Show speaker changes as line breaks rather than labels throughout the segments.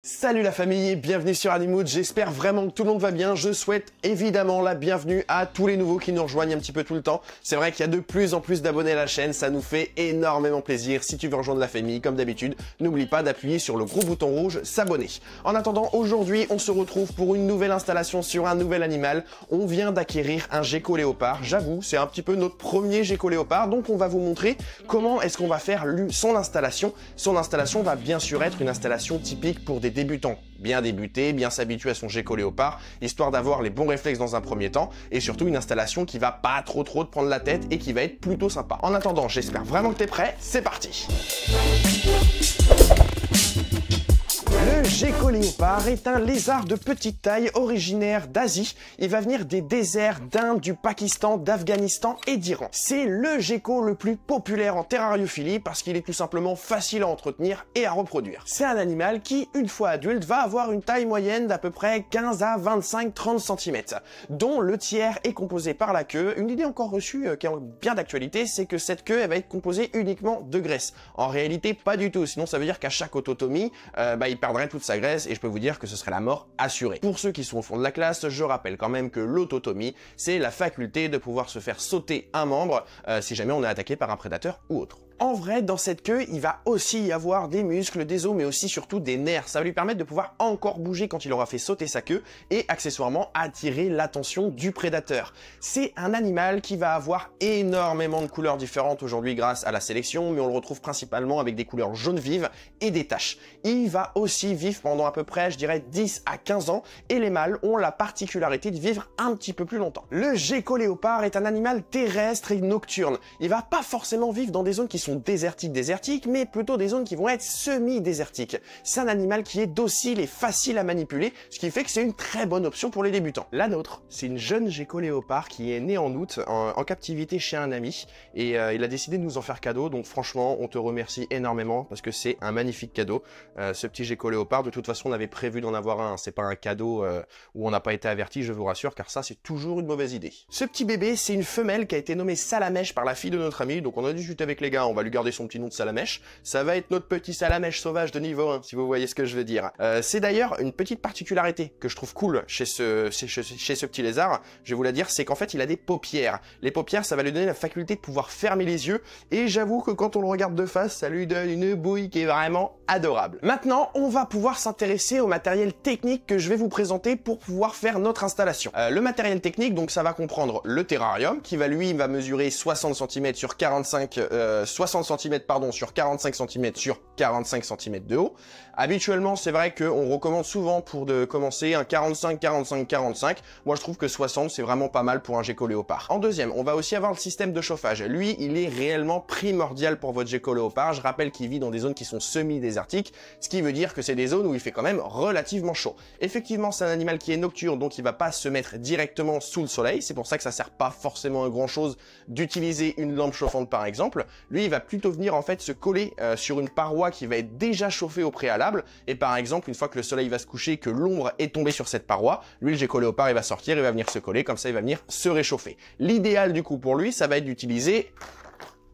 Salut la famille, bienvenue sur Animood, j'espère vraiment que tout le monde va bien. Je souhaite évidemment la bienvenue à tous les nouveaux qui nous rejoignent un petit peu tout le temps. C'est vrai qu'il y a de plus en plus d'abonnés à la chaîne, ça nous fait énormément plaisir. Si tu veux rejoindre la famille, comme d'habitude, n'oublie pas d'appuyer sur le gros bouton rouge s'abonner. En attendant, aujourd'hui, on se retrouve pour une nouvelle installation sur un nouvel animal. On vient d'acquérir un gecko léopard. J'avoue, c'est un petit peu notre premier gecko léopard, donc on va vous montrer comment est-ce qu'on va faire son installation. Son installation va bien sûr être une installation typique pour des débutants. Bien débuter, bien s'habituer à son gecko léopard, histoire d'avoir les bons réflexes dans un premier temps, et surtout une installation qui va pas trop te prendre la tête et qui va être plutôt sympa. En attendant, j'espère vraiment que t'es prêt, c'est parti! Le gecko léopard est un lézard de petite taille originaire d'Asie. Il va venir des déserts d'Inde, du Pakistan, d'Afghanistan et d'Iran. C'est le gecko le plus populaire en terrariophilie parce qu'il est tout simplement facile à entretenir et à reproduire. C'est un animal qui, une fois adulte, va avoir une taille moyenne d'à peu près 15 à 25-30 cm, dont le tiers est composé par la queue. Une idée encore reçue qui est bien d'actualité, c'est que cette queue elle va être composée uniquement de graisse. En réalité, pas du tout, sinon ça veut dire qu'à chaque autotomie, il perdrait toute sa graisse et je peux vous dire que ce serait la mort assurée. Pour ceux qui sont au fond de la classe, je rappelle quand même que l'autotomie, c'est la faculté de pouvoir se faire sauter un membre si jamais on est attaqué par un prédateur ou autre. En vrai, dans cette queue, il va aussi y avoir des muscles, des os, mais aussi surtout des nerfs. Ça va lui permettre de pouvoir encore bouger quand il aura fait sauter sa queue et accessoirement attirer l'attention du prédateur. C'est un animal qui va avoir énormément de couleurs différentes aujourd'hui grâce à la sélection, mais on le retrouve principalement avec des couleurs jaunes vives et des taches. Il va aussi vivre pendant à peu près, je dirais, 10 à 15 ans et les mâles ont la particularité de vivre un petit peu plus longtemps. Le gecko léopard est un animal terrestre et nocturne. Il va pas forcément vivre dans des zones qui sont désertiques, mais plutôt des zones qui vont être semi-désertiques. C'est un animal qui est docile et facile à manipuler, ce qui fait que c'est une très bonne option pour les débutants. La nôtre, c'est une jeune gecko léopard qui est née en août en captivité chez un ami et il a décidé de nous en faire cadeau, donc franchement on te remercie énormément parce que c'est un magnifique cadeau. Ce petit gecko léopard, de toute façon on avait prévu d'en avoir un, c'est pas un cadeau où on n'a pas été averti, je vous rassure, car ça c'est toujours une mauvaise idée. Ce petit bébé, c'est une femelle qui a été nommée Salamèche par la fille de notre ami, donc on a discuté avec les gars, on va lui garder son petit nom de Salamèche. Ça va être notre petit Salamèche sauvage de niveau 1, si vous voyez ce que je veux dire. C'est d'ailleurs une petite particularité que je trouve cool chez ce petit lézard, je vais vous la dire, c'est qu'en fait il a des paupières. Les paupières, ça va lui donner la faculté de pouvoir fermer les yeux, et j'avoue que quand on le regarde de face, ça lui donne une bouille qui est vraiment adorable. Maintenant, on va pouvoir s'intéresser au matériel technique que je vais vous présenter pour pouvoir faire notre installation. Le matériel technique, donc ça va comprendre le terrarium, qui va mesurer 60 cm sur 45 cm sur 45 cm sur 45 cm de haut. Habituellement, c'est vrai qu'on recommande souvent pour commencer un 45-45-45. Moi, je trouve que 60, c'est vraiment pas mal pour un gecko léopard. En deuxième, on va aussi avoir le système de chauffage. Lui, il est réellement primordial pour votre gecko léopard. Je rappelle qu'il vit dans des zones qui sont semi-désertiques, ce qui veut dire que c'est des zones où il fait quand même relativement chaud. Effectivement, c'est un animal qui est nocturne, donc il va pas se mettre directement sous le soleil. C'est pour ça que ça sert pas forcément à grand chose d'utiliser une lampe chauffante par exemple. Lui, il va plutôt venir en fait se coller sur une paroi qui va être déjà chauffée au préalable, et par exemple une fois que le soleil va se coucher, que l'ombre est tombée sur cette paroi, lui le gecko léopard il va sortir, il va venir se coller, comme ça il va venir se réchauffer. L'idéal du coup pour lui, ça va être d'utiliser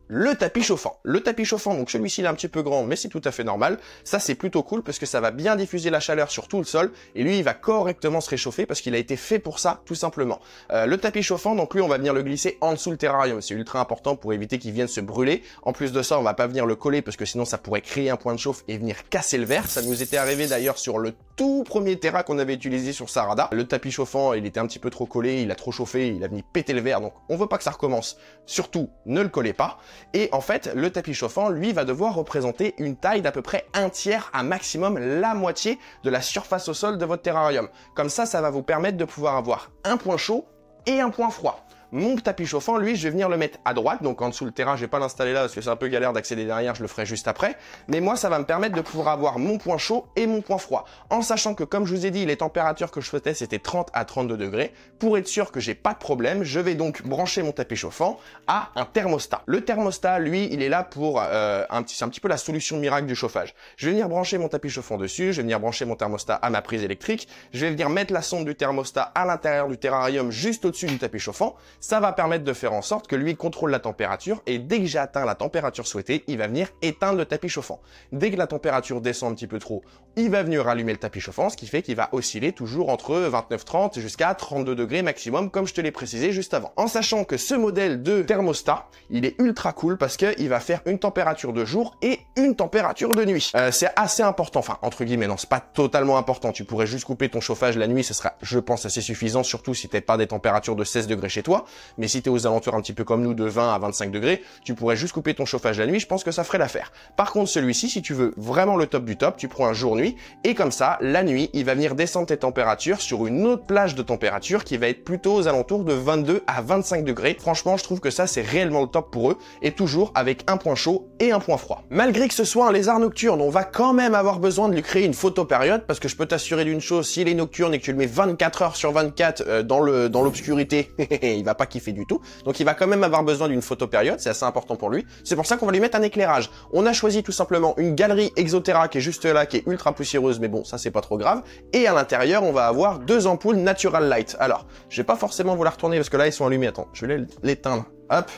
le tapis chauffant. Le tapis chauffant, donc celui-ci il est un petit peu grand, mais c'est tout à fait normal. Ça c'est plutôt cool parce que ça va bien diffuser la chaleur sur tout le sol et lui il va correctement se réchauffer parce qu'il a été fait pour ça tout simplement. Le tapis chauffant, donc lui on va venir le glisser en dessous le terrarium. C'est ultra important pour éviter qu'il vienne se brûler. En plus de ça, on va pas venir le coller parce que sinon ça pourrait créer un point de chauffe et venir casser le verre. Ça nous était arrivé d'ailleurs sur le tout premier terra qu'on avait utilisé sur Sarada. Le tapis chauffant, il était un petit peu trop collé, il a trop chauffé, il a venu péter le verre, donc on veut pas que ça recommence. Surtout, ne le collez pas. Et en fait, le tapis chauffant, lui, va devoir représenter une taille d'à peu près un tiers à maximum la moitié de la surface au sol de votre terrarium. Comme ça va vous permettre de pouvoir avoir un point chaud et un point froid. Mon tapis chauffant, lui, je vais venir le mettre à droite, donc en dessous le terrain, je vais pas l'installer là parce que c'est un peu galère d'accéder derrière, je le ferai juste après. Mais moi, ça va me permettre de pouvoir avoir mon point chaud et mon point froid. En sachant que, comme je vous ai dit, les températures que je souhaitais, c'était 30 à 32 degrés. Pour être sûr que j'ai pas de problème, je vais donc brancher mon tapis chauffant à un thermostat. Le thermostat, lui, il est là pour c'est un petit peu la solution miracle du chauffage. Je vais venir brancher mon tapis chauffant dessus, je vais venir brancher mon thermostat à ma prise électrique, je vais venir mettre la sonde du thermostat à l'intérieur du terrarium juste au-dessus du tapis chauffant. Ça va permettre de faire en sorte que lui contrôle la température et dès que j'ai atteint la température souhaitée, il va venir éteindre le tapis chauffant. Dès que la température descend un petit peu trop, il va venir allumer le tapis chauffant, ce qui fait qu'il va osciller toujours entre 29-30 jusqu'à 32 degrés maximum, comme je te l'ai précisé juste avant. En sachant que ce modèle de thermostat, il est ultra cool parce qu'il va faire une température de jour et une température de nuit. C'est assez important, enfin entre guillemets, non, c'est pas totalement important. Tu pourrais juste couper ton chauffage la nuit, ce sera, je pense, assez suffisant, surtout si t'es pas des températures de 16 degrés chez toi. Mais si t'es aux alentours un petit peu comme nous, de 20 à 25 degrés, tu pourrais juste couper ton chauffage la nuit, je pense que ça ferait l'affaire. Par contre, celui-ci, si tu veux vraiment le top du top, tu prends un jour-nuit, et comme ça, la nuit, il va venir descendre tes températures sur une autre plage de température qui va être plutôt aux alentours de 22 à 25 degrés. Franchement, je trouve que ça, c'est réellement le top pour eux, et toujours avec un point chaud et un point froid. Malgré que ce soit un lézard nocturne, on va quand même avoir besoin de lui créer une photopériode, parce que je peux t'assurer d'une chose, s'il est nocturne et que tu le mets 24 heures sur 24 dans l'obscurité, il va pas kiffer du tout. Donc il va quand même avoir besoin d'une photopériode, c'est assez important pour lui. C'est pour ça qu'on va lui mettre un éclairage. On a choisi tout simplement une galerie Exotera qui est juste là, qui est ultra poussiéreuse, mais bon, ça c'est pas trop grave. Et à l'intérieur, on va avoir deux ampoules Natural Light. Alors, je vais pas forcément vous la retourner parce que là, ils sont allumés. Attends, je vais l'éteindre. Hop.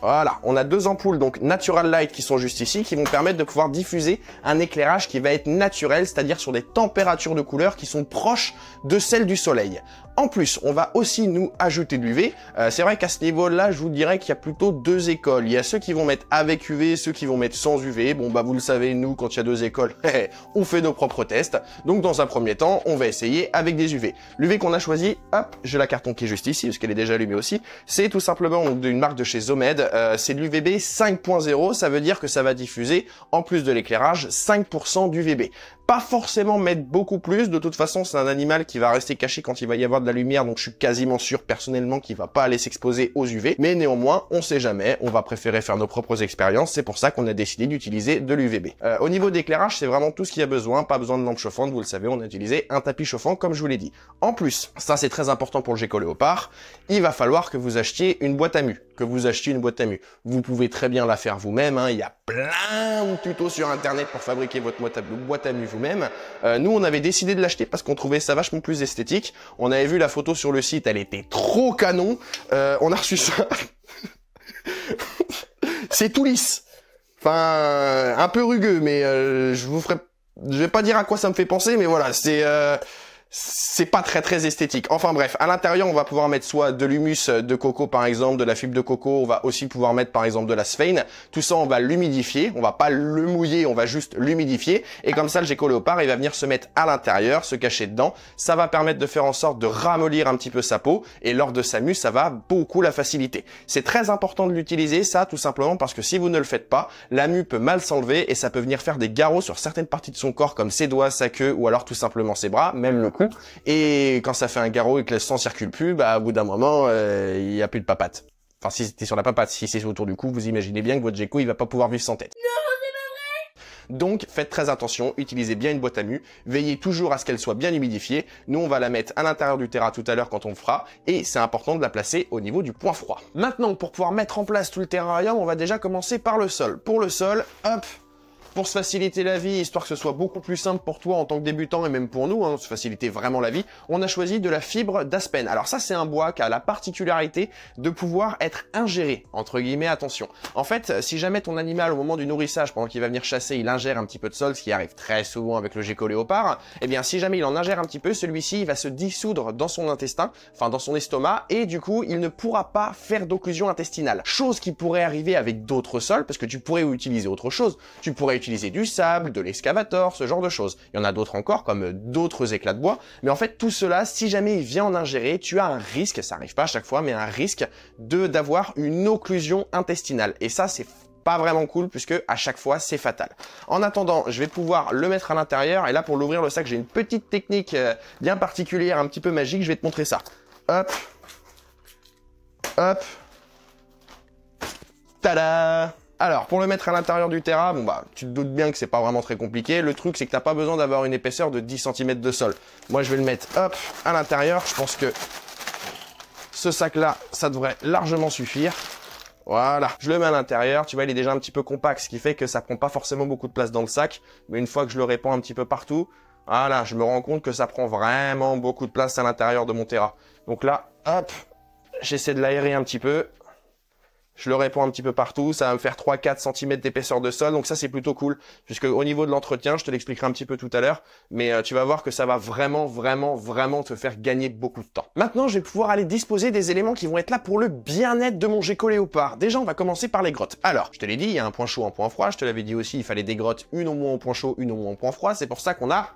Voilà, on a deux ampoules donc Natural Light qui sont juste ici, qui vont permettre de pouvoir diffuser un éclairage qui va être naturel, c'est-à-dire sur des températures de couleur qui sont proches de celles du soleil. En plus, on va aussi nous ajouter de l'UV. C'est vrai qu'à ce niveau-là, je vous dirais qu'il y a plutôt deux écoles. Il y a ceux qui vont mettre avec UV, ceux qui vont mettre sans UV. Bon, bah vous le savez, nous, quand il y a deux écoles, on fait nos propres tests. Donc, dans un premier temps, on va essayer avec des UV. L'UV qu'on a choisi, hop, j'ai la carton qui est juste ici, parce qu'elle est déjà allumée aussi. C'est tout simplement une marque de chez Zomed. C'est de l'UVB 5.0. Ça veut dire que ça va diffuser, en plus de l'éclairage, 5% d'UVB. Pas forcément mettre beaucoup plus, de toute façon c'est un animal qui va rester caché quand il va y avoir de la lumière, donc je suis quasiment sûr personnellement qu'il va pas aller s'exposer aux UV, mais néanmoins on sait jamais, on va préférer faire nos propres expériences, c'est pour ça qu'on a décidé d'utiliser de l'UVB. Au niveau d'éclairage, c'est vraiment tout ce qu'il y a besoin, pas besoin de lampe chauffante, vous le savez, on a utilisé un tapis chauffant comme je vous l'ai dit. En plus, ça c'est très important pour le gecko léopard, il va falloir que vous achetiez une boîte à mue, Vous pouvez très bien la faire vous-même, hein. Il y a plein de tutos sur internet pour fabriquer votre boîte à mue vous-même. Nous on avait décidé de l'acheter parce qu'on trouvait ça vachement plus esthétique. On avait vu la photo sur le site, elle était trop canon. On a reçu ça. C'est tout lisse. Enfin, un peu rugueux, mais je vais pas dire à quoi ça me fait penser, mais voilà, c'est pas très esthétique. Enfin bref, à l'intérieur, on va pouvoir mettre soit de l'humus de coco par exemple, de la fibre de coco, on va aussi pouvoir mettre par exemple de la sphène. Tout ça, on va l'humidifier, on va pas le mouiller, on va juste l'humidifier. Et comme ça, le gecko léopard, il va venir se mettre à l'intérieur, se cacher dedans. Ça va permettre de faire en sorte de ramollir un petit peu sa peau. Et lors de sa mue, ça va beaucoup la faciliter. C'est très important de l'utiliser, ça, tout simplement parce que si vous ne le faites pas, la mue peut mal s'enlever et ça peut venir faire des garrots sur certaines parties de son corps, comme ses doigts, sa queue ou alors tout simplement ses bras, même le cou. Et quand ça fait un garrot et que le sang circule plus, bah au bout d'un moment, il y a plus de papate. Enfin, si c'était sur la papate, si c'est autour du cou, vous imaginez bien que votre gecko, il va pas pouvoir vivre sans tête. Donc, faites très attention, utilisez bien une boîte à mue, veillez toujours à ce qu'elle soit bien humidifiée. Nous, on va la mettre à l'intérieur du terrain tout à l'heure quand on le fera, et c'est important de la placer au niveau du point froid. Maintenant, pour pouvoir mettre en place tout le terrarium, on va déjà commencer par le sol. Pour le sol, hop, pour se faciliter la vie, histoire que ce soit beaucoup plus simple pour toi en tant que débutant et même pour nous, hein, se faciliter vraiment la vie, on a choisi de la fibre d'aspen. Alors ça, c'est un bois qui a la particularité de pouvoir être ingéré, entre guillemets, attention. En fait, si jamais ton animal, au moment du nourrissage, pendant qu'il va venir chasser, il ingère un petit peu de sol, ce qui arrive très souvent avec le gecko léopard, eh bien, si jamais il en ingère un petit peu, celui-ci, il va se dissoudre dans son intestin, enfin dans son estomac, et du coup, il ne pourra pas faire d'occlusion intestinale. Chose qui pourrait arriver avec d'autres sols, parce que tu pourrais utiliser autre chose. Tu pourrais utiliser du sable, de l'excavator, ce genre de choses. Il y en a d'autres encore, comme d'autres éclats de bois. Mais en fait, tout cela, si jamais il vient en ingérer, tu as un risque, ça arrive pas à chaque fois, mais un risque d'avoir une occlusion intestinale. Et ça, c'est pas vraiment cool puisque à chaque fois c'est fatal. En attendant, je vais pouvoir le mettre à l'intérieur et là pour l'ouvrir le sac, j'ai une petite technique bien particulière, un petit peu magique, je vais te montrer ça. Hop. Hop. Tada! Alors, pour le mettre à l'intérieur du terrain, bon bah, tu te doutes bien que c'est pas vraiment très compliqué. Le truc, c'est que t'as pas besoin d'avoir une épaisseur de 10 cm de sol. Moi, je vais le mettre, hop, à l'intérieur. Je pense que ce sac-là, ça devrait largement suffire. Voilà, je le mets à l'intérieur. Tu vois, il est déjà un petit peu compact, ce qui fait que ça prend pas forcément beaucoup de place dans le sac. Mais une fois que je le répands un petit peu partout, voilà, je me rends compte que ça prend vraiment beaucoup de place à l'intérieur de mon terrain. Donc là, hop, j'essaie de l'aérer un petit peu. Je le répands un petit peu partout, ça va me faire 3-4 cm d'épaisseur de sol, donc ça c'est plutôt cool, puisque au niveau de l'entretien, je te l'expliquerai un petit peu tout à l'heure, mais tu vas voir que ça va vraiment te faire gagner beaucoup de temps. Maintenant, je vais pouvoir aller disposer des éléments qui vont être là pour le bien-être de mon gecko léopard. Déjà, on va commencer par les grottes. Alors, je te l'ai dit, il y a un point chaud, un point froid, je te l'avais dit aussi, il fallait des grottes, une au moins au point chaud, une au moins au point froid, c'est pour ça qu'on a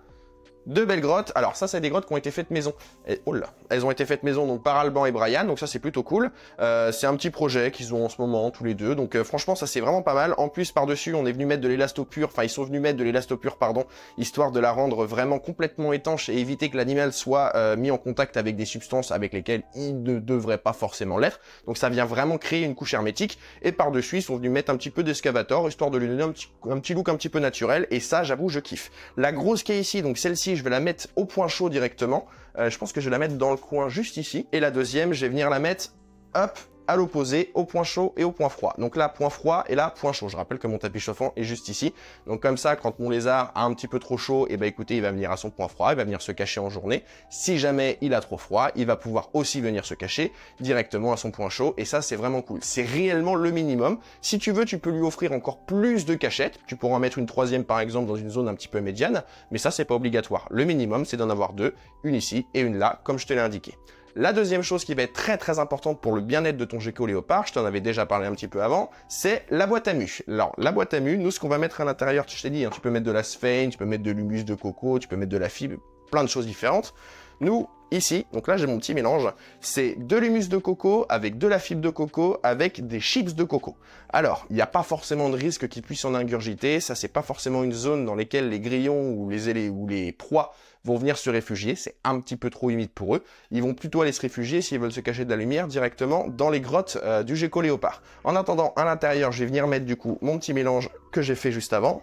deux belles grottes. Alors ça, c'est des grottes qui ont été faites maison. Et, oh là, elles ont été faites maison donc par Alban et Brian, donc ça c'est plutôt cool. C'est un petit projet qu'ils ont en ce moment tous les deux, donc franchement ça c'est vraiment pas mal. En plus par-dessus, on est venu mettre de l'élastopure, enfin ils sont venus mettre de l'élastopure, pardon, histoire de la rendre vraiment complètement étanche et éviter que l'animal soit mis en contact avec des substances avec lesquelles il ne devrait pas forcément l'être. Donc ça vient vraiment créer une couche hermétique. Et par-dessus, ils sont venus mettre un petit peu d'excavator, histoire de lui donner un petit look un petit peu naturel. Et ça, j'avoue, je kiffe. La grosse qui est ici, donc celle-ci, je vais la mettre au point chaud directement. Je pense que je vais la mettre dans le coin juste ici. Et la deuxième, je vais venir la mettre, hop, à l'opposé, au point chaud et au point froid. Donc là, point froid et là, point chaud. Je rappelle que mon tapis chauffant est juste ici. Donc comme ça, quand mon lézard a un petit peu trop chaud, et ben écoutez, il va venir à son point froid, il va venir se cacher en journée. Si jamais il a trop froid, il va pouvoir aussi venir se cacher directement à son point chaud. Et ça, c'est vraiment cool. C'est réellement le minimum. Si tu veux, tu peux lui offrir encore plus de cachettes. Tu pourras en mettre une troisième, par exemple, dans une zone un petit peu médiane. Mais ça, c'est pas obligatoire. Le minimum, c'est d'en avoir deux. Une ici et une là, comme je te l'ai indiqué. La deuxième chose qui va être très importante pour le bien-être de ton gecko léopard, je t'en avais déjà parlé un petit peu avant, c'est la boîte à mu. Alors, la boîte à mu, nous, ce qu'on va mettre à l'intérieur, je t'ai dit, hein, tu peux mettre de la sphène, tu peux mettre de l'humus de coco, tu peux mettre de la fibre, plein de choses différentes. Nous, ici, donc là, j'ai mon petit mélange, c'est de l'humus de coco avec de la fibre de coco avec des chips de coco. Alors, il n'y a pas forcément de risque qu'ils puissent en ingurgiter, ça, c'est pas forcément une zone dans laquelle les grillons ou les proies vont venir se réfugier, c'est un petit peu trop humide pour eux. Ils vont plutôt aller se réfugier s'ils veulent se cacher de la lumière directement dans les grottes du gecko léopard. En attendant, à l'intérieur, je vais venir mettre du coup mon petit mélange que j'ai fait juste avant.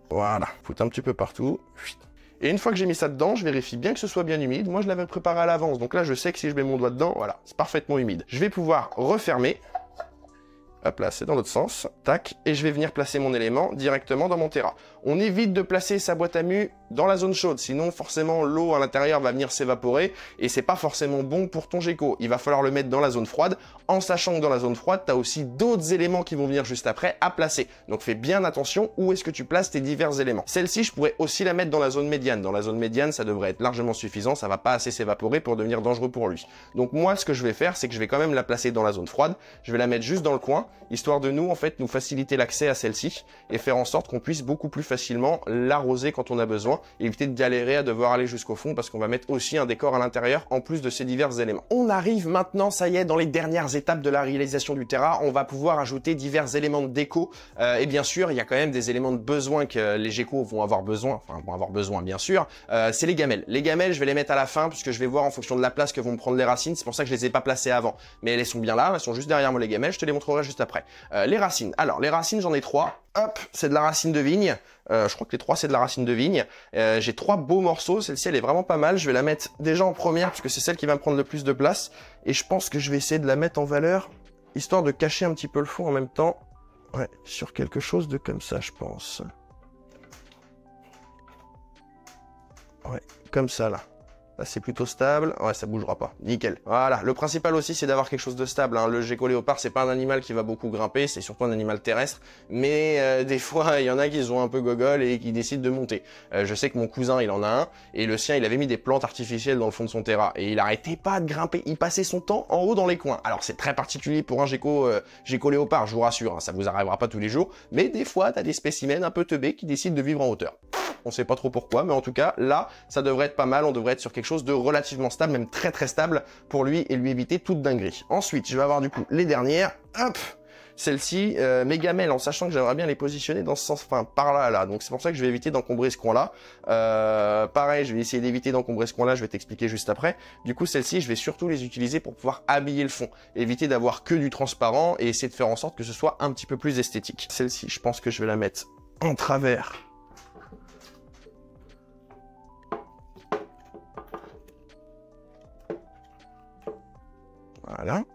Voilà, foutre un petit peu partout. Et une fois que j'ai mis ça dedans, je vérifie bien que ce soit bien humide. Moi, je l'avais préparé à l'avance, donc là, je sais que si je mets mon doigt dedans, voilà, c'est parfaitement humide. Je vais pouvoir refermer. Hop là, c'est dans l'autre sens, tac, et je vais venir placer mon élément directement dans mon terra. On évite de placer sa boîte à mu dans la zone chaude, sinon forcément l'eau à l'intérieur va venir s'évaporer et c'est pas forcément bon pour ton gecko. Il va falloir le mettre dans la zone froide, en sachant que dans la zone froide, tu as aussi d'autres éléments qui vont venir juste après à placer. Donc fais bien attention où est-ce que tu places tes divers éléments. Celle-ci, je pourrais aussi la mettre dans la zone médiane. Dans la zone médiane, ça devrait être largement suffisant, ça va pas assez s'évaporer pour devenir dangereux pour lui. Donc moi, ce que je vais faire, c'est que je vais quand même la placer dans la zone froide, je vais la mettre juste dans le coin, histoire de nous, en fait, nous faciliter l'accès à celle-ci et faire en sorte qu'on puisse beaucoup plus facilement l'arroser quand on a besoin et éviter de galérer à devoir aller jusqu'au fond parce qu'on va mettre aussi un décor à l'intérieur en plus de ces divers éléments. On arrive maintenant, ça y est, dans les dernières étapes de la réalisation du terra. On va pouvoir ajouter divers éléments de déco et bien sûr, il y a quand même des éléments de besoin que les geckos vont avoir besoin, bien sûr, c'est les gamelles. Les gamelles, je vais les mettre à la fin puisque je vais voir en fonction de la place que vont me prendre les racines. C'est pour ça que je les ai pas placées avant. Mais elles sont bien là, elles sont juste derrière moi les gamelles, je te les montrerai juste après. Les racines. Alors, les racines, j'en ai 3. Hop, c'est de la racine de vigne. Je crois que les 3, c'est de la racine de vigne. J'ai 3 beaux morceaux. Celle-ci, elle est vraiment pas mal. Je vais la mettre déjà en première, puisque c'est celle qui va me prendre le plus de place. Et je pense que je vais essayer de la mettre en valeur, histoire de cacher un petit peu le fond en même temps. Ouais, sur quelque chose de comme ça, je pense. Ouais, comme ça, là. Là, c'est plutôt stable. Ouais, ça bougera pas. Nickel. Voilà. Le principal aussi, c'est d'avoir quelque chose de stable, hein. Le gecko léopard, c'est pas un animal qui va beaucoup grimper. C'est surtout un animal terrestre. Mais des fois, il y en a qui sont un peu gogol et qui décident de monter. Je sais que mon cousin, il en a un. Et le sien, il avait mis des plantes artificielles dans le fond de son terra. Et il arrêtait pas de grimper. Il passait son temps en haut dans les coins. Alors, c'est très particulier pour un gecko léopard, je vous rassure. Hein, ça vous arrivera pas tous les jours. Mais des fois, t'as des spécimens un peu teubés qui décident de vivre en hauteur. On sait pas trop pourquoi, mais en tout cas, là, ça devrait être pas mal. On devrait être sur quelque chose de relativement stable, même très stable pour lui et lui éviter toute dinguerie. Ensuite, je vais avoir du coup les dernières. Hop, celle-ci, mes gamelles, en sachant que j'aimerais bien les positionner dans ce sens, enfin par là. Donc c'est pour ça que je vais éviter d'encombrer ce coin-là. Pareil, je vais essayer d'éviter d'encombrer ce coin-là, je vais t'expliquer juste après. Du coup, celles-ci, je vais surtout les utiliser pour pouvoir habiller le fond. Éviter d'avoir que du transparent et essayer de faire en sorte que ce soit un petit peu plus esthétique. Celle-ci, je pense que je vais la mettre en travers. Voilà.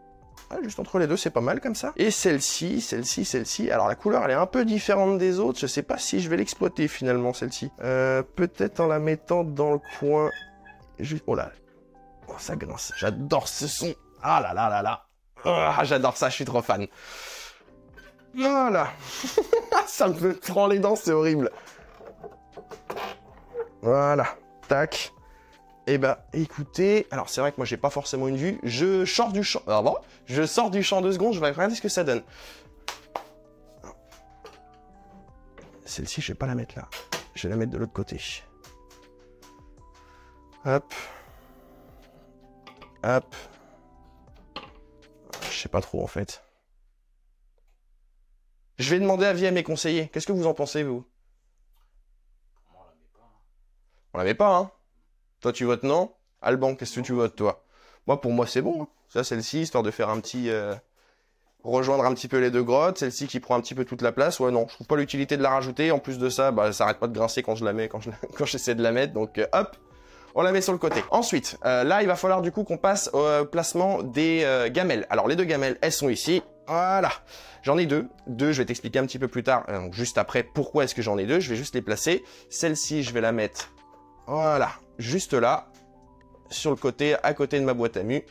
Ah, juste entre les deux, c'est pas mal comme ça. Et celle-ci. Alors la couleur, elle est un peu différente des autres. Je sais pas si je vais l'exploiter finalement, celle-ci. Peut-être en la mettant dans le coin. Juste... Oh là. Oh, ça grince. J'adore ce son. Ah là là là là. Ah, j'adore ça, je suis trop fan. Voilà. Ça me prend les dents, c'est horrible. Voilà. Tac. Eh ben, écoutez, alors c'est vrai que moi j'ai pas forcément une vue. Je sors du champ. Ah bon, je sors du champ 2 secondes, je vais regarder ce que ça donne. Celle-ci, je vais pas la mettre là. Je vais la mettre de l'autre côté. Hop. Hop. Je sais pas trop en fait. Je vais demander avis à mes conseillers. Qu'est-ce que vous en pensez, vous? On la met pas, hein? Toi, tu votes non? Alban, qu'est-ce que tu votes, toi? Moi, pour moi, c'est bon. Hein. Ça, celle-ci, histoire de faire un petit... rejoindre un petit peu les deux grottes. Celle-ci qui prend un petit peu toute la place. Ouais, non, je trouve pas l'utilité de la rajouter. En plus de ça, bah, ça arrête pas de grincer quand je la mets, quand j'essaie de la mettre. Donc, hop, on la met sur le côté. Ensuite, là, il va falloir du coup qu'on passe au placement des gamelles. Alors, les deux gamelles, elles sont ici. Voilà. J'en ai deux. Deux, je vais t'expliquer un petit peu plus tard, donc juste après, pourquoi est-ce que j'en ai deux. Je vais juste les placer. Celle-ci, je vais la mettre... Voilà, juste là, sur le côté, à côté de ma boîte à mu.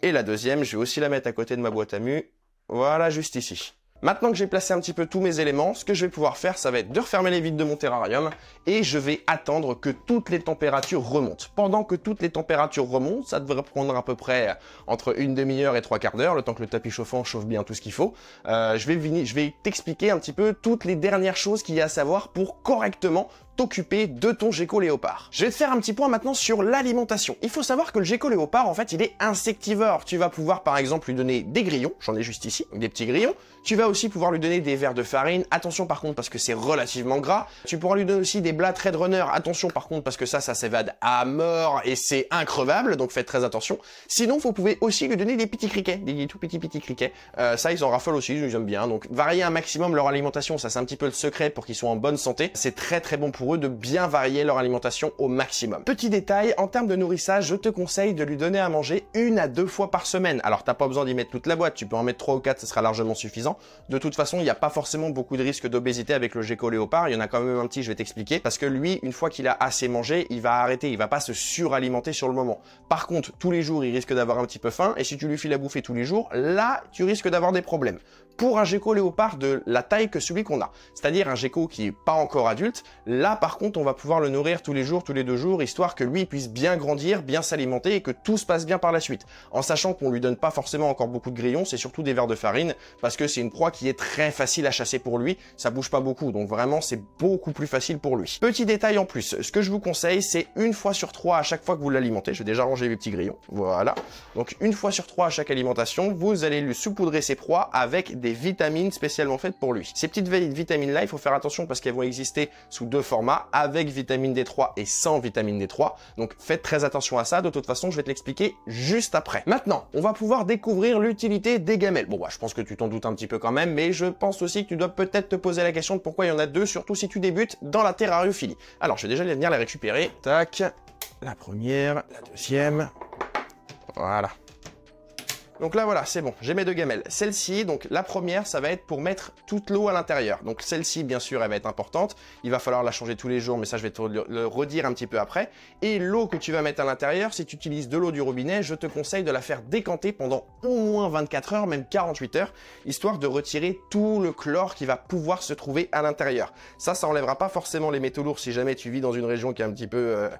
Et la deuxième, je vais aussi la mettre à côté de ma boîte à mu. Voilà, juste ici. Maintenant que j'ai placé un petit peu tous mes éléments, ce que je vais pouvoir faire, ça va être de refermer les vitres de mon terrarium et je vais attendre que toutes les températures remontent. Pendant que toutes les températures remontent, ça devrait prendre à peu près entre une demi-heure et 3/4 d'heure, le temps que le tapis chauffant chauffe bien tout ce qu'il faut. Je vais t'expliquer un petit peu toutes les dernières choses qu'il y a à savoir pour correctement t'occuper de ton gecko léopard. Je vais te faire un petit point maintenant sur l'alimentation. Il faut savoir que le gecko léopard, en fait, il est insectivore. Tu vas pouvoir, par exemple, lui donner des grillons. J'en ai juste ici, des petits grillons. Tu vas aussi pouvoir lui donner des vers de farine. Attention, par contre, parce que c'est relativement gras. Tu pourras lui donner aussi des blattes Red Runner. Attention, par contre, parce que ça s'évade à mort et c'est increvable. Donc, faites très attention. Sinon, vous pouvez aussi lui donner des petits criquets, des tout petits criquets. Ça, ils en raffolent aussi, ils aiment bien. Donc, varier un maximum leur alimentation. Ça, c'est un petit peu le secret pour qu'ils soient en bonne santé. C'est très, très bon pour eux de bien varier leur alimentation au maximum. Petit détail, en termes de nourrissage, je te conseille de lui donner à manger 1 à 2 fois par semaine. Alors t'as pas besoin d'y mettre toute la boîte, tu peux en mettre 3 ou 4, ce sera largement suffisant. De toute façon, il n'y a pas forcément beaucoup de risque d'obésité avec le gecko léopard, il y en a quand même un petit, je vais t'expliquer, parce que lui, une fois qu'il a assez mangé, il va arrêter, il va pas se suralimenter sur le moment. Par contre, tous les jours, il risque d'avoir un petit peu faim, et si tu lui files à bouffer tous les jours, là, tu risques d'avoir des problèmes. Pour un gecko léopard de la taille que celui qu'on a, c'est-à-dire un gecko qui est pas encore adulte, là par contre on va pouvoir le nourrir tous les jours, tous les 2 jours, histoire que lui puisse bien grandir, bien s'alimenter et que tout se passe bien par la suite. En sachant qu'on lui donne pas forcément encore beaucoup de grillons, c'est surtout des vers de farine, parce que c'est une proie qui est très facile à chasser pour lui, ça bouge pas beaucoup, donc vraiment c'est beaucoup plus facile pour lui. Petit détail en plus, ce que je vous conseille, c'est 1 fois sur 3 à chaque fois que vous l'alimentez, je vais déjà ranger les petits grillons, voilà. Donc 1 fois sur 3 à chaque alimentation, vous allez lui saupoudrer ses proies avec des vitamines spécialement faites pour lui. Ces petites vitamines là, il faut faire attention parce qu'elles vont exister sous 2 formats, avec vitamine D3 et sans vitamine D3. Donc faites très attention à ça, de toute façon je vais te l'expliquer juste après. Maintenant, on va pouvoir découvrir l'utilité des gamelles. Bon bah je pense que tu t'en doutes un petit peu quand même, mais je pense aussi que tu dois peut-être te poser la question de pourquoi il y en a 2, surtout si tu débutes dans la terrariophilie. Alors je vais déjà venir les récupérer. Tac, la première, la deuxième, voilà. Donc là voilà, c'est bon, j'ai mes 2 gamelles. Celle-ci, donc la première, ça va être pour mettre toute l'eau à l'intérieur. Donc celle-ci, bien sûr, elle va être importante. Il va falloir la changer tous les jours, mais ça je vais te le redire un petit peu après. Et l'eau que tu vas mettre à l'intérieur, si tu utilises de l'eau du robinet, je te conseille de la faire décanter pendant au moins 24 heures, même 48 heures, histoire de retirer tout le chlore qui va pouvoir se trouver à l'intérieur. Ça enlèvera pas forcément les métaux lourds si jamais tu vis dans une région qui est un petit peu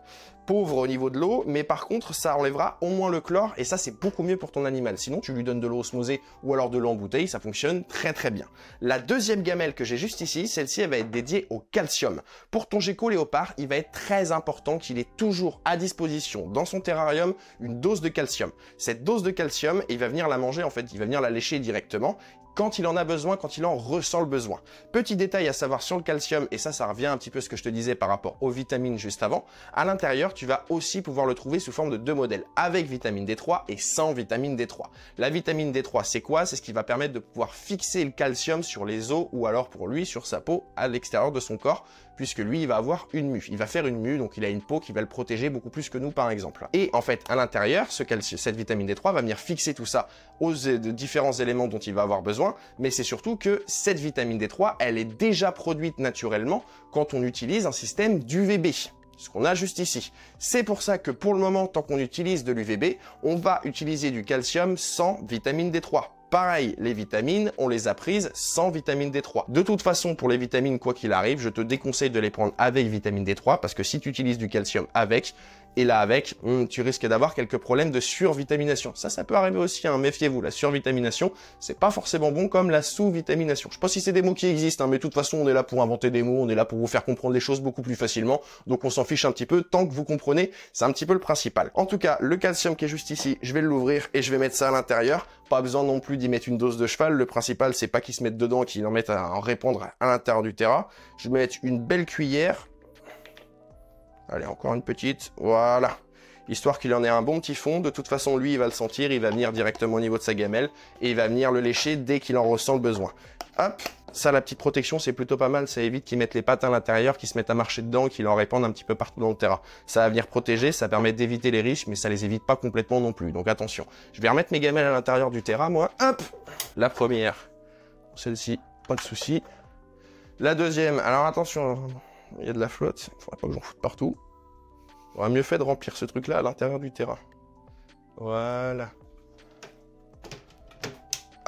pauvre au niveau de l'eau, mais par contre, ça enlèvera au moins le chlore, et ça c'est beaucoup mieux pour ton animal. Sinon, tu lui donnes de l'eau osmosée ou alors de l'eau en bouteille, ça fonctionne très très bien. La deuxième gamelle que j'ai juste ici, celle-ci, elle va être dédiée au calcium. Pour ton gecko léopard, il va être très important qu'il ait toujours à disposition dans son terrarium une dose de calcium. Cette dose de calcium, il va venir la manger, en fait, il va venir la lécher directement quand il en a besoin, quand il en ressent le besoin. Petit détail à savoir sur le calcium, et ça revient un petit peu à ce que je te disais par rapport aux vitamines juste avant. À l'intérieur, tu vas aussi pouvoir le trouver sous forme de 2 modèles, avec vitamine D3 et sans vitamine D3. La vitamine D3, c'est quoi? C'est ce qui va permettre de pouvoir fixer le calcium sur les os, ou alors pour lui, sur sa peau, à l'extérieur de son corps, puisque lui, il va avoir une mue. Il va faire une mue, donc il a une peau qui va le protéger beaucoup plus que nous, par exemple. Et en fait, à l'intérieur, cette vitamine D3 va venir fixer tout ça aux différents éléments dont il va avoir besoin, mais c'est surtout que cette vitamine D3, elle est déjà produite naturellement quand on utilise un système d'UVB. ce qu'on a juste ici. C'est pour ça que pour le moment, tant qu'on utilise de l'UVB, on va utiliser du calcium sans vitamine D3. Pareil, les vitamines, on les a prises sans vitamine D3. De toute façon, pour les vitamines, quoi qu'il arrive, je te déconseille de les prendre avec vitamine D3 parce que si tu utilises du calcium avec, et là avec, tu risques d'avoir quelques problèmes de survitamination. Ça peut arriver aussi, hein, méfiez-vous, la survitamination, c'est pas forcément bon comme la sous-vitamination. Je sais pas si c'est des mots qui existent, hein, mais de toute façon, on est là pour inventer des mots, on est là pour vous faire comprendre les choses beaucoup plus facilement, donc on s'en fiche un petit peu, tant que vous comprenez, c'est un petit peu le principal. En tout cas, le calcium qui est juste ici, je vais l'ouvrir et je vais mettre ça à l'intérieur. Pas besoin non plus d'y mettre une dose de cheval, le principal, c'est pas qu'ils se mettent dedans, qu'ils en mettent à en répandre à l'intérieur du terrain. Je vais mettre une belle cuillère. Allez, encore une petite, voilà. Histoire qu'il en ait un bon petit fond. De toute façon, lui, il va le sentir, il va venir directement au niveau de sa gamelle et il va venir le lécher dès qu'il en ressent le besoin. Hop, ça, la petite protection, c'est plutôt pas mal. Ça évite qu'ils mettent les pattes à l'intérieur, qu'ils se mettent à marcher dedans, qu'ils en répandent un petit peu partout dans le terrain. Ça va venir protéger, ça permet d'éviter les risques, mais ça les évite pas complètement non plus. Donc attention. Je vais remettre mes gamelles à l'intérieur du terrain, moi. Hop, la première. Celle-ci, pas de souci. La deuxième, alors attention, il y a de la flotte. Il faudrait pas que j'en foute partout. On aurait mieux fait de remplir ce truc-là à l'intérieur du terrain. Voilà.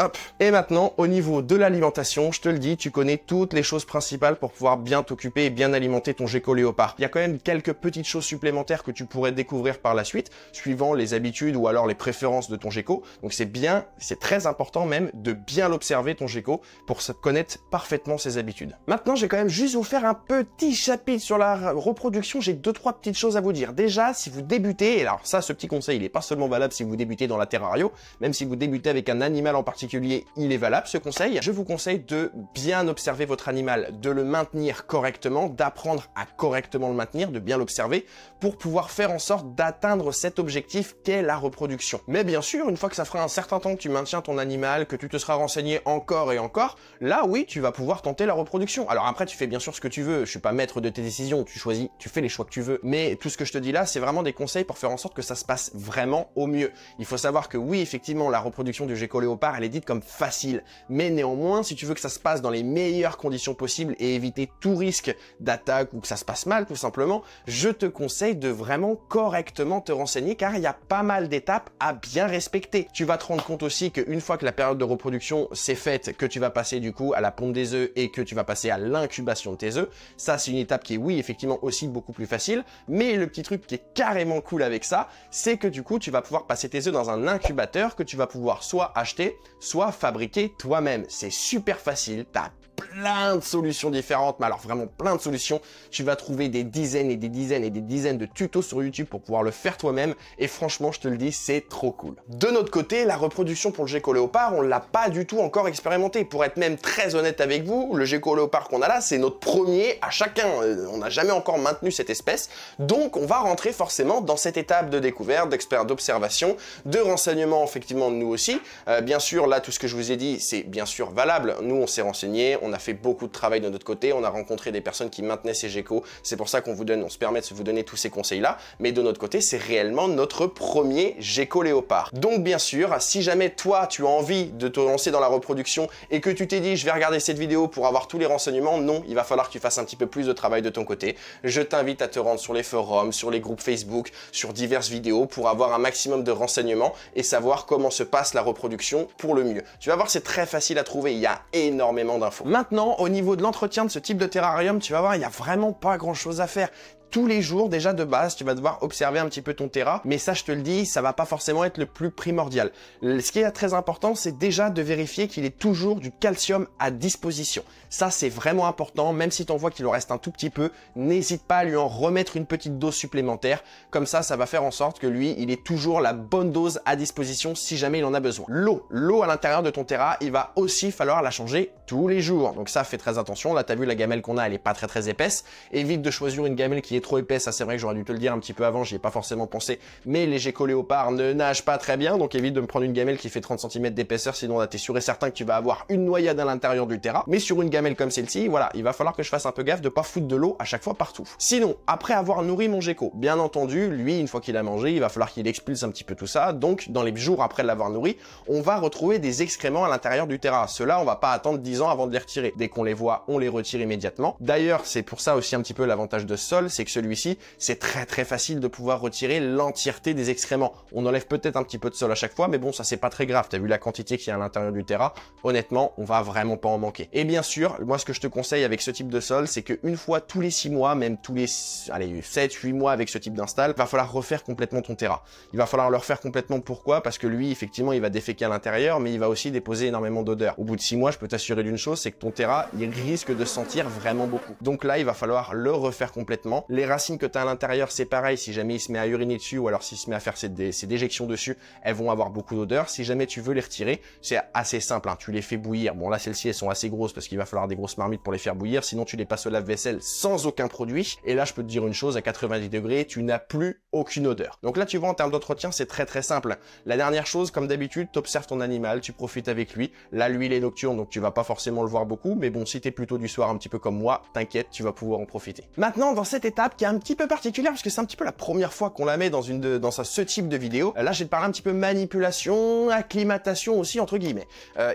Hop. Et maintenant, au niveau de l'alimentation, je te le dis, tu connais toutes les choses principales pour pouvoir bien t'occuper et bien alimenter ton gecko léopard. Il y a quand même quelques petites choses supplémentaires que tu pourrais découvrir par la suite, suivant les habitudes ou alors les préférences de ton gecko. Donc c'est très important même de bien l'observer ton gecko pour connaître parfaitement ses habitudes. Maintenant, je vais quand même juste vous faire un petit chapitre sur la reproduction. J'ai 2-3 petites choses à vous dire. Déjà, si vous débutez, et alors ça, ce petit conseil, il n'est pas seulement valable si vous débutez dans la terrario, même si vous débutez avec un animal en particulier, il est valable ce conseil. Je vous conseille de bien observer votre animal, de le maintenir correctement, d'apprendre à correctement le maintenir, de bien l'observer pour pouvoir faire en sorte d'atteindre cet objectif qu'est la reproduction. Mais bien sûr, une fois que ça fera un certain temps que tu maintiens ton animal, que tu te seras renseigné encore et encore, là oui, tu vas pouvoir tenter la reproduction. Alors après, tu fais bien sûr ce que tu veux, je suis pas maître de tes décisions, tu choisis, tu fais les choix que tu veux, mais tout ce que je te dis là, c'est vraiment des conseils pour faire en sorte que ça se passe vraiment au mieux. Il faut savoir que oui, effectivement, la reproduction du gecko léopard, elle est dite comme facile, mais néanmoins, si tu veux que ça se passe dans les meilleures conditions possibles et éviter tout risque d'attaque ou que ça se passe mal tout simplement, je te conseille de vraiment correctement te renseigner car il y a pas mal d'étapes à bien respecter. Tu vas te rendre compte aussi qu'une fois que la période de reproduction s'est faite, que tu vas passer du coup à la ponte des œufs et que tu vas passer à l'incubation de tes œufs, ça c'est une étape qui est oui effectivement aussi beaucoup plus facile, mais le petit truc qui est carrément cool avec ça, c'est que du coup tu vas pouvoir passer tes œufs dans un incubateur que tu vas pouvoir soit acheter, soit fabriquer toi-même. C'est super facile, t'as plein de solutions différentes, mais alors vraiment plein de solutions. Tu vas trouver des dizaines et des dizaines et des dizaines de tutos sur YouTube pour pouvoir le faire toi-même et franchement, je te le dis, c'est trop cool. De notre côté, la reproduction pour le gecko léopard, on l'a pas du tout encore expérimenté. Pour être même très honnête avec vous, le gecko léopard qu'on a là, c'est notre premier à chacun. On n'a jamais encore maintenu cette espèce, donc on va rentrer forcément dans cette étape de découverte, d'observation, de renseignement effectivement de nous aussi. Bien sûr, là, tout ce que je vous ai dit, c'est bien sûr valable. Nous, on s'est renseigné, on a fait beaucoup de travail de notre côté, on a rencontré des personnes qui maintenaient ces geckos, c'est pour ça qu'on se permet de vous donner tous ces conseils-là, mais de notre côté, c'est réellement notre premier gecko léopard. Donc bien sûr, si jamais toi, tu as envie de te lancer dans la reproduction et que tu t'es dit, je vais regarder cette vidéo pour avoir tous les renseignements, non, il va falloir que tu fasses un petit peu plus de travail de ton côté. Je t'invite à te rendre sur les forums, sur les groupes Facebook, sur diverses vidéos pour avoir un maximum de renseignements et savoir comment se passe la reproduction pour le mieux. Tu vas voir, c'est très facile à trouver, il y a énormément d'infos. Maintenant, au niveau de l'entretien de ce type de terrarium, tu vas voir, il n'y a vraiment pas grand chose à faire. Tous les jours, déjà de base, tu vas devoir observer un petit peu ton terrain, mais ça, je te le dis, ça va pas forcément être le plus primordial. Ce qui est très important, c'est déjà de vérifier qu'il ait toujours du calcium à disposition. Ça, c'est vraiment important, même si tu en vois qu'il en reste un tout petit peu, n'hésite pas à lui en remettre une petite dose supplémentaire. Comme ça va faire en sorte que lui, il ait toujours la bonne dose à disposition si jamais il en a besoin. L'eau à l'intérieur de ton terrain, il va aussi falloir la changer tous les jours. Donc ça, fais très attention. Là, tu as vu la gamelle qu'on a, elle est pas très épaisse. Évite de choisir une gamelle qui est trop épaisse, ça c'est vrai que j'aurais dû te le dire un petit peu avant, j'y ai pas forcément pensé, mais les geckos léopards ne nagent pas très bien, donc évite de me prendre une gamelle qui fait 30 cm d'épaisseur, sinon là t'es sûr et certain que tu vas avoir une noyade à l'intérieur du terrain. Mais sur une gamelle comme celle-ci, voilà, il va falloir que je fasse un peu gaffe de pas foutre de l'eau à chaque fois partout. Sinon, après avoir nourri mon gecko, bien entendu, lui, une fois qu'il a mangé, il va falloir qu'il expulse un petit peu tout ça, donc dans les jours après l'avoir nourri, on va retrouver des excréments à l'intérieur du terrain. Ceux-là, on va pas attendre 10 ans avant de les retirer. Dès qu'on les voit, on les retire immédiatement. D'ailleurs, c'est pour ça aussi un petit peu l'avantage de ce sol, c'est que celui-ci, c'est très facile de pouvoir retirer l'entièreté des excréments. On enlève peut-être un petit peu de sol à chaque fois, mais bon, ça c'est pas très grave. T'as vu la quantité qu'il y a à l'intérieur du Terra, honnêtement, on va vraiment pas en manquer. Et bien sûr, moi ce que je te conseille avec ce type de sol, c'est qu'une fois tous les 6 mois, même tous les 7-8 mois avec ce type d'install, va falloir refaire complètement ton Terra. Il va falloir le refaire complètement. Pourquoi? Parce que lui, effectivement, il va déféquer à l'intérieur, mais il va aussi déposer énormément d'odeur. Au bout de 6 mois, je peux t'assurer d'une chose, c'est que ton Terra, il risque de sentir vraiment beaucoup. Donc là, il va falloir le refaire complètement. Les racines que tu as à l'intérieur, c'est pareil. Si jamais il se met à uriner dessus ou alors s'il se met à faire ses déjections dessus, elles vont avoir beaucoup d'odeur. Si jamais tu veux les retirer, c'est assez simple, hein. Tu les fais bouillir. Bon là, celles-ci, elles sont assez grosses parce qu'il va falloir des grosses marmites pour les faire bouillir. Sinon, tu les passes au lave-vaisselle sans aucun produit. Et là, je peux te dire une chose, à 90 degrés, tu n'as plus aucune odeur. Donc là, tu vois, en termes d'entretien, c'est très simple. La dernière chose, comme d'habitude, tu observes ton animal, tu profites avec lui. Là, lui, il est nocturne, donc tu vas pas forcément le voir beaucoup. Mais bon, si t'es plutôt du soir un petit peu comme moi, t'inquiète, tu vas pouvoir en profiter. Maintenant, dans cette étape qui est un petit peu particulière, parce que c'est un petit peu la première fois qu'on la met dans ce type de vidéo, là, je vais te parler un petit peu manipulation, acclimatation aussi, entre guillemets.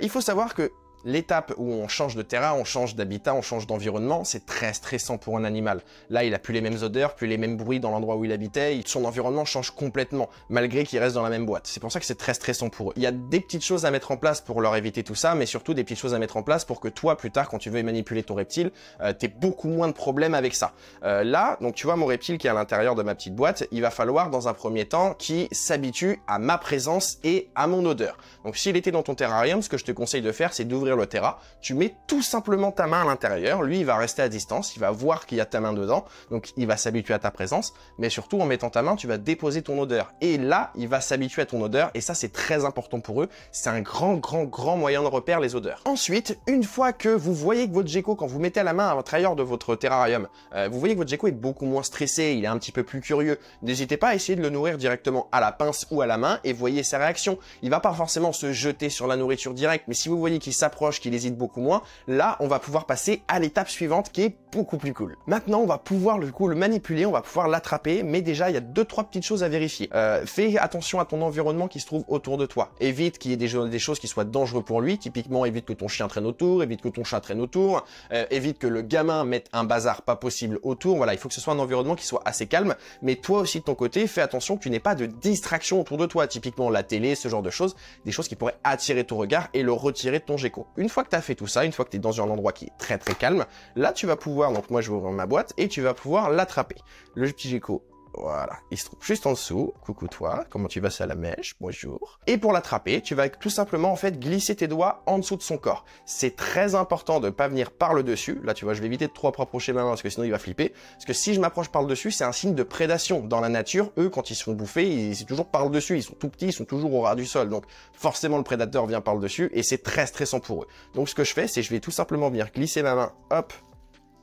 Il faut savoir que l'étape où on change de terrain, on change d'habitat, on change d'environnement, c'est très stressant pour un animal. Là, il a plus les mêmes odeurs, plus les mêmes bruits dans l'endroit où il habitait, son environnement change complètement, malgré qu'il reste dans la même boîte. C'est pour ça que c'est très stressant pour eux. Il y a des petites choses à mettre en place pour leur éviter tout ça, mais surtout des petites choses à mettre en place pour que toi, plus tard, quand tu veux manipuler ton reptile, t'aies beaucoup moins de problèmes avec ça. Là, donc tu vois mon reptile qui est à l'intérieur de ma petite boîte, il va falloir dans un premier temps qu'il s'habitue à ma présence et à mon odeur. Donc s'il était dans ton terrarium, ce que je te conseille de faire, c'est d'ouvrir le Terra, tu mets tout simplement ta main à l'intérieur, lui il va rester à distance, il va voir qu'il y a ta main dedans, donc il va s'habituer à ta présence, mais surtout en mettant ta main, tu vas déposer ton odeur, et là il va s'habituer à ton odeur, et ça c'est très important pour eux, c'est un grand moyen de repère les odeurs. Ensuite, une fois que vous voyez que votre gecko, quand vous mettez la main à l'intérieur de votre terrarium, vous voyez que votre gecko est beaucoup moins stressé, il est un petit peu plus curieux, n'hésitez pas à essayer de le nourrir directement à la pince ou à la main, et voyez sa réaction. Il va pas forcément se jeter sur la nourriture directe, mais si vous voyez qu'il s'approche, qu'il hésite beaucoup moins, là on va pouvoir passer à l'étape suivante qui est beaucoup plus cool. Maintenant on va pouvoir du coup le manipuler, on va pouvoir l'attraper, mais déjà il y a 2-3 petites choses à vérifier. Fais attention à ton environnement qui se trouve autour de toi. Évite qu'il y ait des choses qui soient dangereuses pour lui, typiquement évite que ton chien traîne autour, évite que ton chat traîne autour, évite que le gamin mette un bazar pas possible autour. Voilà, il faut que ce soit un environnement qui soit assez calme, mais toi aussi de ton côté, fais attention que tu n'aies pas de distraction autour de toi, typiquement la télé, ce genre de choses, des choses qui pourraient attirer ton regard et le retirer de ton gecko. Une fois que tu as fait tout ça, une fois que tu es dans un endroit qui est très calme, là tu vas pouvoir, donc moi je vais ouvrir ma boîte et tu vas pouvoir l'attraper. Le petit gecko, voilà, il se trouve juste en dessous. Coucou toi, comment tu vas, c'est à la mèche, bonjour. Et pour l'attraper, tu vas tout simplement en fait glisser tes doigts en dessous de son corps. C'est très important de ne pas venir par le dessus. Là tu vois, je vais éviter de trop approcher ma main parce que sinon il va flipper. Parce que si je m'approche par le dessus, c'est un signe de prédation. Dans la nature, eux quand ils se font bouffer, c'est toujours par le dessus. Ils sont tout petits, ils sont toujours au ras du sol. Donc forcément le prédateur vient par le dessus et c'est très stressant pour eux. Donc ce que je fais, c'est je vais tout simplement venir glisser ma main, hop,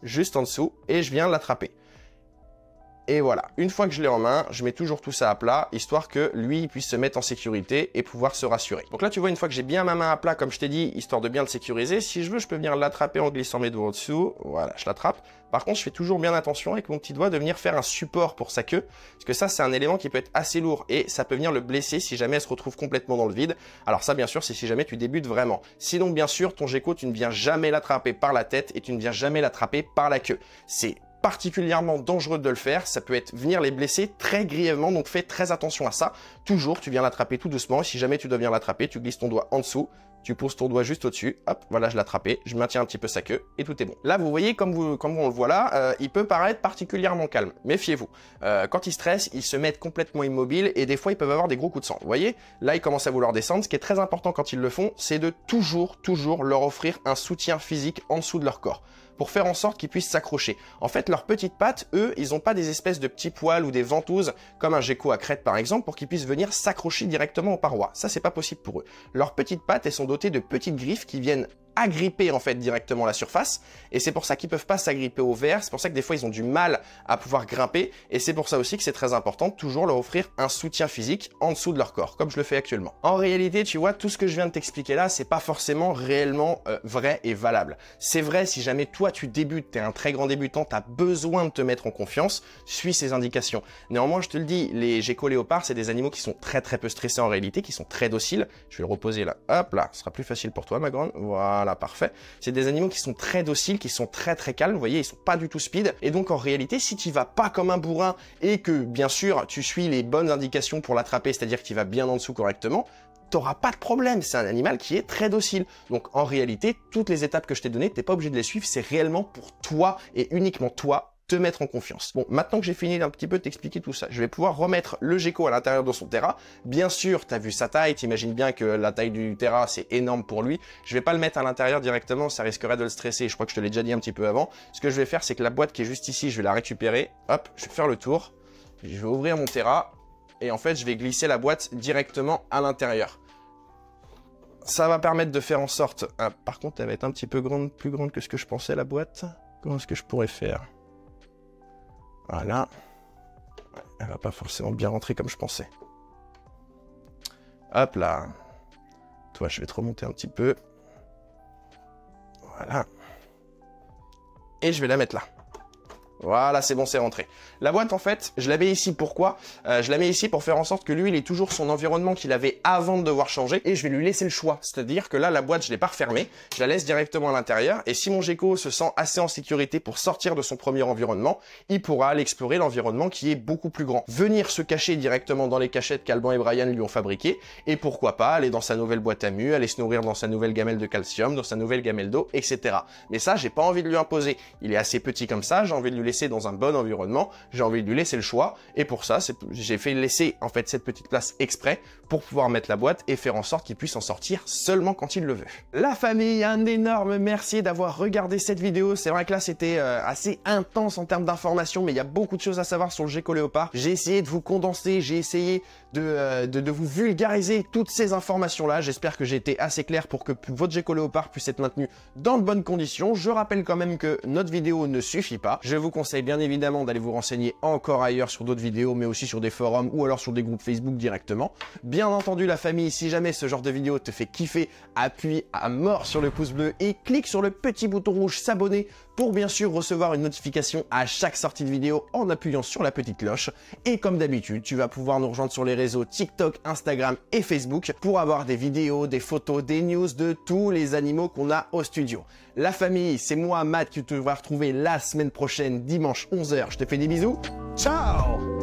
juste en dessous et je viens l'attraper. Et voilà, une fois que je l'ai en main, je mets toujours tout ça à plat, histoire que lui il puisse se mettre en sécurité et pouvoir se rassurer. Donc là tu vois, une fois que j'ai bien ma main à plat, comme je t'ai dit, histoire de bien le sécuriser, si je veux, je peux venir l'attraper en glissant mes doigts au-dessous. Voilà, je l'attrape. Par contre, je fais toujours bien attention avec mon petit doigt de venir faire un support pour sa queue, parce que ça c'est un élément qui peut être assez lourd et ça peut venir le blesser si jamais elle se retrouve complètement dans le vide. Alors ça bien sûr, c'est si jamais tu débutes vraiment. Sinon bien sûr, ton gecko, tu ne viens jamais l'attraper par la tête et tu ne viens jamais l'attraper par la queue. C'est particulièrement dangereux de le faire, ça peut être venir les blesser très grièvement, donc fais très attention à ça. Toujours, tu viens l'attraper tout doucement, et si jamais tu dois venir l'attraper, tu glisses ton doigt en dessous, tu poses ton doigt juste au-dessus, hop, voilà, je l'ai attrapé, je maintiens un petit peu sa queue, et tout est bon. Là, vous voyez, comme on le voit là, il peut paraître particulièrement calme. Méfiez-vous. Quand ils stressent, ils se mettent complètement immobiles, et des fois, ils peuvent avoir des gros coups de sang. Vous voyez, là, ils commencent à vouloir descendre. Ce qui est très important quand ils le font, c'est de toujours leur offrir un soutien physique en dessous de leur corps, pour faire en sorte qu'ils puissent s'accrocher. En fait, leurs petites pattes, eux, ils n'ont pas des espèces de petits poils ou des ventouses, comme un gecko à crête par exemple, pour qu'ils puissent venir s'accrocher directement aux parois. Ça, c'est pas possible pour eux. Leurs petites pattes, elles sont dotées de petites griffes qui viennent agripper en fait directement la surface, et c'est pour ça qu'ils peuvent pas s'agripper au verre, c'est pour ça que des fois ils ont du mal à pouvoir grimper, et c'est pour ça aussi que c'est très important de toujours leur offrir un soutien physique en dessous de leur corps, comme je le fais actuellement. En réalité, tu vois, tout ce que je viens de t'expliquer là, c'est pas forcément réellement vrai et valable. C'est vrai si jamais toi tu débutes, t'es un très grand débutant, t'as besoin de te mettre en confiance, suis ces indications. Néanmoins, je te le dis, les geckos léopards, c'est des animaux qui sont très peu stressés en réalité, qui sont très dociles. Je vais le reposer là, hop là, ce sera plus facile pour toi ma grande, voilà. Voilà, parfait. C'est des animaux qui sont très dociles, qui sont très calmes, vous voyez, ils sont pas du tout speed. Et donc en réalité, si tu vas pas comme un bourrin et que bien sûr tu suis les bonnes indications pour l'attraper, c'est-à-dire que tu vas bien en dessous correctement, t'auras pas de problème. C'est un animal qui est très docile. Donc en réalité, toutes les étapes que je t'ai données, t'es pas obligé de les suivre, c'est réellement pour toi et uniquement toi te mettre en confiance. Bon, maintenant que j'ai fini d'un petit peu de t'expliquer tout ça, je vais pouvoir remettre le gecko à l'intérieur de son terra. Bien sûr, tu as vu sa taille, t'imagines bien que la taille du terra, c'est énorme pour lui. Je vais pas le mettre à l'intérieur directement, ça risquerait de le stresser. Je crois que je te l'ai déjà dit un petit peu avant. Ce que je vais faire, c'est que la boîte qui est juste ici, je vais la récupérer. Hop, je vais faire le tour. Je vais ouvrir mon terra et en fait, je vais glisser la boîte directement à l'intérieur. Ça va permettre de faire en sorte... Ah, par contre, elle va être un petit peu plus grande que ce que je pensais, la boîte. Comment est-ce que je pourrais faire ? Voilà. Elle va pas forcément bien rentrer comme je pensais. Hop là. Toi, je vais te remonter un petit peu. Voilà. Et je vais la mettre là. Voilà, c'est bon, c'est rentré. La boîte, en fait, je la mets ici. Pourquoi? Je la mets ici pour faire en sorte que lui, il ait toujours son environnement qu'il avait avant de devoir changer. Et je vais lui laisser le choix. C'est-à-dire que là, la boîte, je l'ai pas refermée. Je la laisse directement à l'intérieur. Et si mon gecko se sent assez en sécurité pour sortir de son premier environnement, il pourra aller explorer l'environnement qui est beaucoup plus grand. Venir se cacher directement dans les cachettes qu'Alban et Brian lui ont fabriquées. Et pourquoi pas aller dans sa nouvelle boîte à mu, aller se nourrir dans sa nouvelle gamelle de calcium, dans sa nouvelle gamelle d'eau, etc. Mais ça, j'ai pas envie de lui imposer. Il est assez petit comme ça, j'ai envie de lui laisser dans un bon environnement, j'ai envie de lui laisser le choix, et pour ça, j'ai fait laisser en fait cette petite place exprès pour pouvoir mettre la boîte et faire en sorte qu'il puisse en sortir seulement quand il le veut. La famille, un énorme merci d'avoir regardé cette vidéo. C'est vrai que là, c'était assez intense en termes d'informations, mais il y a beaucoup de choses à savoir sur le gecko léopard. J'ai essayé de vous condenser, j'ai essayé de vous vulgariser toutes ces informations-là. J'espère que j'ai été assez clair pour que votre gecko léopard puisse être maintenu dans de bonnes conditions. Je rappelle quand même que notre vidéo ne suffit pas. Je vous conseille bien évidemment d'aller vous renseigner encore ailleurs sur d'autres vidéos, mais aussi sur des forums ou alors sur des groupes Facebook directement. Bien entendu, la famille, si jamais ce genre de vidéo te fait kiffer, appuie à mort sur le pouce bleu et clique sur le petit bouton rouge s'abonner pour bien sûr recevoir une notification à chaque sortie de vidéo en appuyant sur la petite cloche. Et comme d'habitude, tu vas pouvoir nous rejoindre sur les réseaux TikTok, Instagram et Facebook pour avoir des vidéos, des photos, des news de tous les animaux qu'on a au studio. La famille, c'est moi, Matt, qui te va retrouver la semaine prochaine, dimanche 11 h. Je te fais des bisous. Ciao!